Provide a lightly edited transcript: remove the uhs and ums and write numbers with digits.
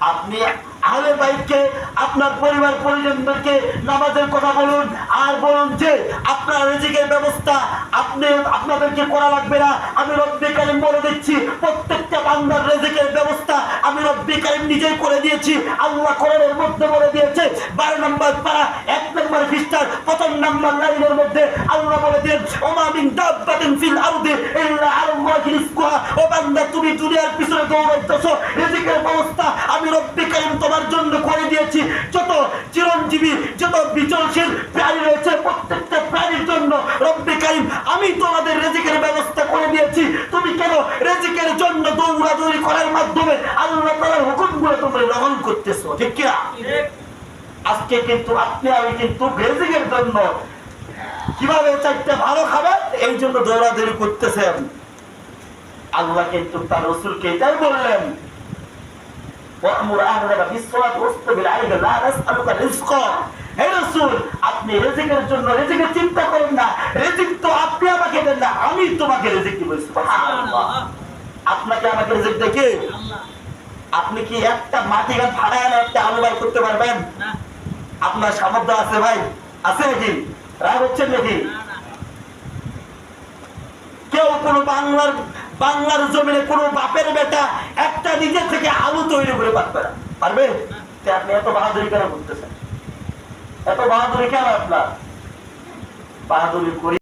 আপনি আহলে বাইতকে আপনার পরিবার পরিজনদেরকে নামাজের কথা বলুন, আর বলুন যে আপনার রিজিকের ব্যবস্থা আপনাদেরকে করা লাগবে না। আমি রব্বে কারিম বলে দিচ্ছি, প্রত্যেকটা বান্দার রিজিকের ব্যবস্থা আমি রব্বে কারিম নিজেই করে দিয়েছি। আল্লাহ কোরআনের মধ্যে বলে দিয়েছে 12 নম্বর পারা 1 নম্বর পৃষ্ঠার 1ম নম্বর লাইনের মধ্যে আল্লাহ বলে দিয়েছেন, ওমা মিন দাব্বাতিন ফিল আরদি ইল্লা আলাল্লাহি রিজকুহা। ও বান্দা, তুমি দুনিয়ার পিছনে দৌড়াইতেছো, রিজিকের ব্যবস্থা আমি রব্বে কারিম তোমার জন্য করে দিয়েছি। যত চিরঞ্জীবী, যত বিচরণশীল প্রাণী রয়েছে, প্রত্যেকটা প্রাণীর জন্য রব্বে কারিম আমি তোমাদের রিজিকের ব্যবস্থা করে দিয়েছি। তুমি কেন রিজিকের জন্য দৌড়াদৌড়ি করার মাধ্যমে আল্লাহ তাআলার হুকুমগুলো তোমরা লঙ্ঘন করতেছো? ঠিক কি না? আজকে কিন্তু আপনি আমি কিন্তু রিজিকের জন্য কিভাবে চারটা ভালো খাবেন এই জন্য দৌড়াদৌড়ি করতেছেন। আল্লাহ কিন্তু তার রাসূলকে এটাই বললেন, আপনি রিজিকের জন্য রিজিকের চিন্তা করেন না, রিজিক তো আপনি আমাকে দেন না, আমি তোমাকে রিজিক দিব। সুবহানাল্লাহ। আপনাকে আমাকে রিজিক দেখে আপনি কি একটা মাটি গাছ ফাড়ায় না একটা আলু বাই করতে পারবেন? আপনার সামর্থ্য আছে ভাই? আছে নাকি? রাগ হচ্ছেন নাকি? কেউ কোনো বাংলার জমিনে কোনো বাপের বেটা একটা নিজের থেকে আলু তৈরি করে পারবে? আপনি এত বাহাদুরি কেন করতেছেন? এত বাহাদুরি কেন আপনার? বাহাদুরি করি